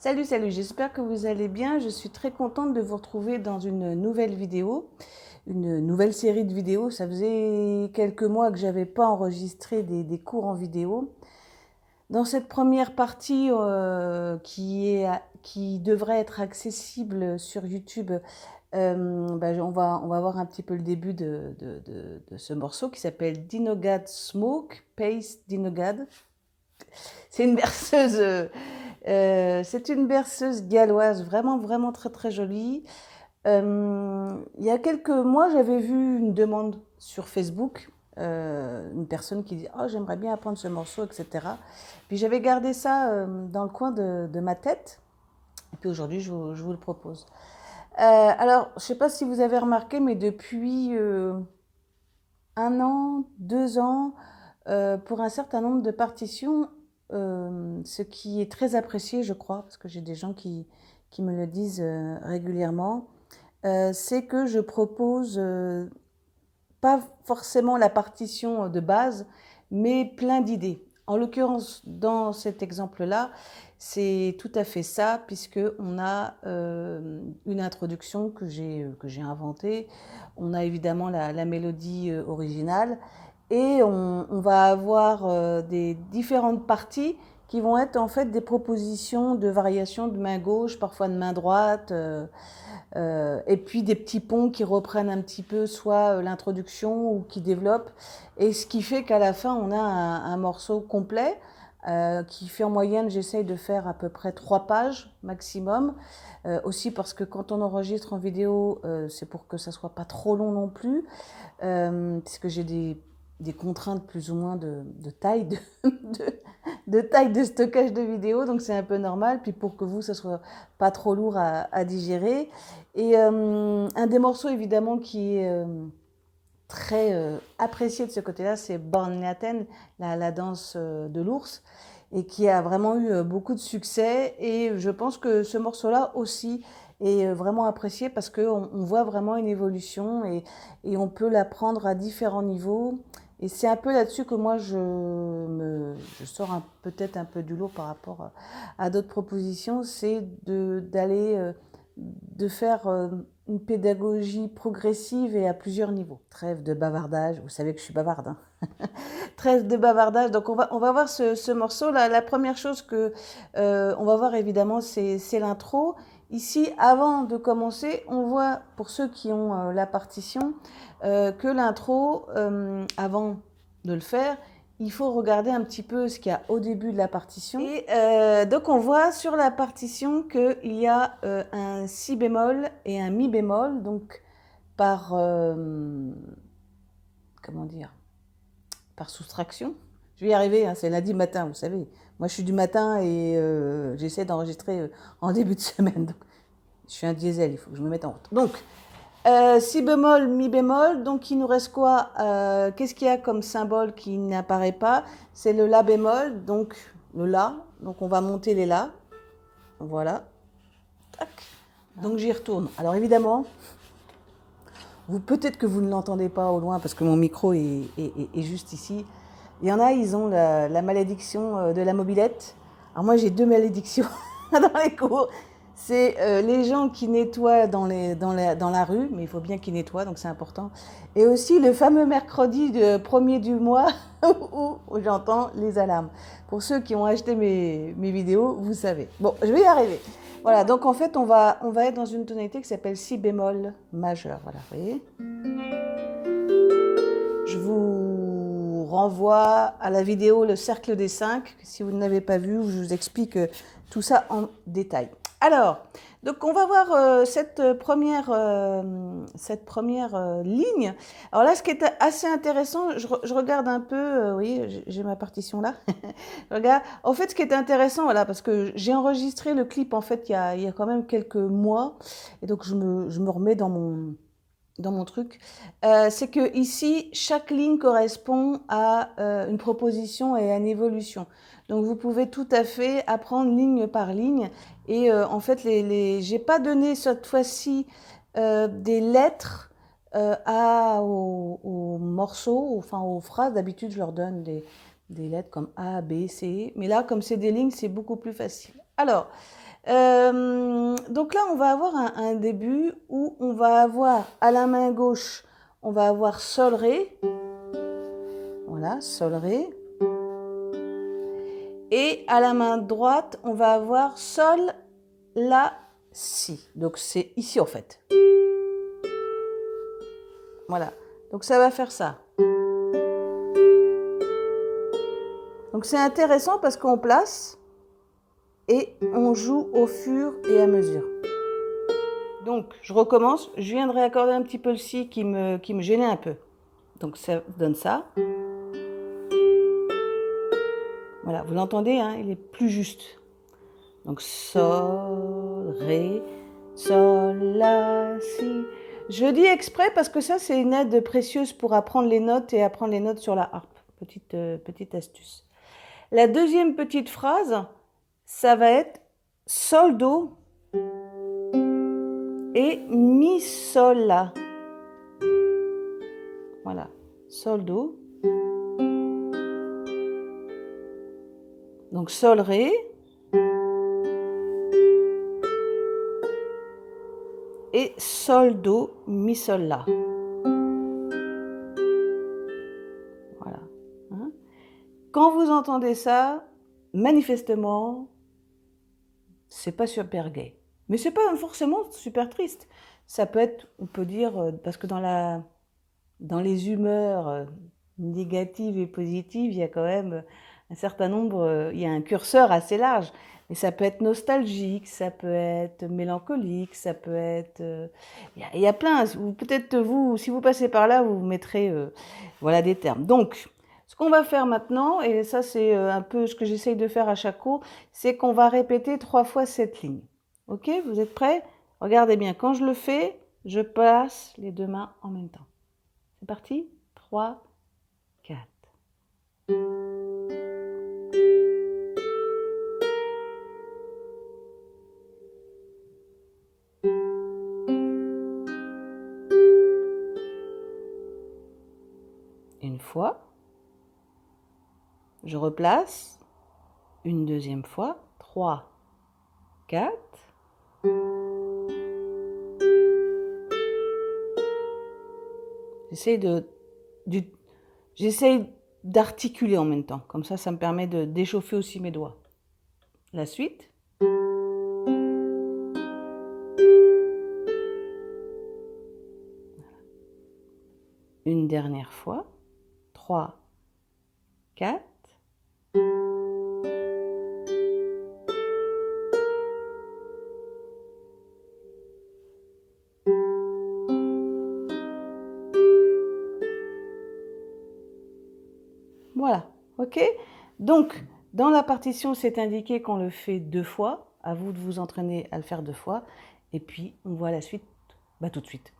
Salut, j'espère que vous allez bien. Je suis très contente de vous retrouver dans une nouvelle vidéo, une nouvelle série de vidéos. Ça faisait quelques mois que j'avais pas enregistré des cours en vidéo. Dans cette première partie qui devrait être accessible sur YouTube, on va voir un petit peu le début de ce morceau qui s'appelle Dinogad Smoke, Pace Dinogad. C'est une berceuse galloise, vraiment très très jolie. Il y a quelques mois, j'avais vu une demande sur Facebook, une personne qui dit «Oh, j'aimerais bien apprendre ce morceau, etc.» Puis j'avais gardé ça dans le coin de ma tête. Et puis aujourd'hui, je vous le propose. Alors, je ne sais pas si vous avez remarqué, mais depuis 1 an, 2 ans, pour un certain nombre de partitions, ce qui est très apprécié, je crois, parce que j'ai des gens qui me le disent régulièrement, c'est que je propose pas forcément la partition de base, mais plein d'idées. En l'occurrence, dans cet exemple-là, c'est tout à fait ça, puisqu'on a une introduction que j'ai inventée. On a évidemment la mélodie originale et on va avoir des différentes parties qui vont être en fait des propositions de variations de main gauche, parfois de main droite, et puis des petits ponts qui reprennent un petit peu soit l'introduction ou qui développent. Et ce qui fait qu'à la fin, on a un morceau complet qui fait en moyenne, j'essaye de faire à peu près 3 pages maximum. Aussi parce que quand on enregistre en vidéo, c'est pour que ça soit pas trop long non plus, puisque j'ai des contraintes plus ou moins de taille de taille de stockage de vidéos, donc c'est un peu normal, puis pour que vous, ça soit pas trop lourd à digérer. Et un des morceaux évidemment qui est très apprécié de ce côté-là, c'est Born Latin, la danse de l'ours, et qui a vraiment eu beaucoup de succès. Et je pense que ce morceau-là aussi est vraiment apprécié parce qu'on voit vraiment une évolution et on peut l'apprendre à différents niveaux. Et c'est un peu là-dessus que moi je sors peut-être un peu du lot par rapport à d'autres propositions, c'est d'aller de faire une pédagogie progressive et à plusieurs niveaux. Trêve de bavardage, vous savez que je suis bavarde, hein. Trêve de bavardage, donc on va voir ce morceau. La première chose que on va voir évidemment, c'est l'intro. Ici, avant de commencer, on voit, pour ceux qui ont la partition, que l'intro, avant de le faire, il faut regarder un petit peu ce qu'il y a au début de la partition. Et donc on voit sur la partition qu'il y a un si bémol et un mi bémol, donc par, comment dire, par soustraction. Je vais y arriver, hein, c'est lundi matin, vous savez. Moi je suis du matin et j'essaie d'enregistrer en début de semaine. Donc, je suis un diesel, il faut que je me mette en route. Donc, si bémol, mi bémol, donc il nous reste quoi? Qu'est-ce qu'il y a comme symbole qui n'apparaît pas? C'est le la bémol, donc le la. Donc on va monter les la. Voilà. Tac. Donc j'y retourne. Alors évidemment, peut-être que vous ne l'entendez pas au loin parce que mon micro est juste ici. Il y en a, ils ont la malédiction de la mobilette. Alors moi j'ai 2 malédictions dans les cours. C'est les gens qui nettoient dans la rue, mais il faut bien qu'ils nettoient, donc c'est important. Et aussi le fameux mercredi premier du mois où j'entends les alarmes. Pour ceux qui ont acheté mes vidéos, vous savez. Bon, je vais y arriver. Voilà, donc en fait, on va être dans une tonalité qui s'appelle si bémol majeur. Voilà, vous voyez. Je vous renvoie à la vidéo Le Cercle des 5, si vous ne l'avez pas vu, où je vous explique tout ça en détail. Alors, donc on va voir cette première ligne. Alors là, ce qui est assez intéressant, je regarde un peu, oui, j'ai ma partition là. Regarde. En fait, ce qui est intéressant, voilà, parce que j'ai enregistré le clip en fait il y a quand même quelques mois, et donc je me remets dans mon truc, c'est que ici chaque ligne correspond à une proposition et à une évolution. Donc vous pouvez tout à fait apprendre ligne par ligne. Et en fait, j'ai pas donné cette fois-ci des lettres aux morceaux, enfin aux phrases. D'habitude, je leur donne des lettres comme A, B, C. Mais là, comme c'est des lignes, c'est beaucoup plus facile. Alors, Donc là, on va avoir un début où on va avoir à la main gauche, on va avoir sol, ré. Voilà, sol, ré. Et à la main droite, on va avoir sol, la, si. Donc c'est ici en fait. Voilà. Donc ça va faire ça. Donc c'est intéressant parce qu'on place et on joue au fur et à mesure. Donc je recommence. Je viens de réaccorder un petit peu le si qui me gênait un peu. Donc ça donne ça. Voilà, vous l'entendez, hein, il est plus juste. Donc sol, ré, sol, la, si. Je dis exprès parce que ça, c'est une aide précieuse pour apprendre les notes et apprendre les notes sur la harpe. Petite astuce. La deuxième petite phrase, ça va être sol, do et mi, sol, la. Voilà, sol, do. Donc sol, ré. Et sol, do, mi, sol, la. Voilà. Hein? Quand vous entendez ça, manifestement, c'est pas super gai. Mais c'est pas forcément super triste. Ça peut être, on peut dire, parce que dans les humeurs négatives et positives, il y a quand même un certain nombre, il y a un curseur assez large. Mais ça peut être nostalgique, ça peut être mélancolique, ça peut être... il y a plein. Peut-être vous, si vous passez par là, vous mettrez voilà, des termes. Donc, ce qu'on va faire maintenant, et ça c'est un peu ce que j'essaye de faire à chaque cours, c'est qu'on va répéter 3 fois cette ligne. Ok, vous êtes prêts? Regardez bien, quand je le fais, je passe les deux mains en même temps. C'est parti? 3, 4. Une fois. Je replace. Une deuxième fois. 3, 4. J'essaye d'articuler en même temps. Comme ça me permet de d'échauffer aussi mes doigts. La suite. Une dernière fois. 3, 4. Voilà, ok? Donc, dans la partition, c'est indiqué qu'on le fait 2 fois. À vous de vous entraîner à le faire 2 fois. Et puis, on voit la suite tout de suite.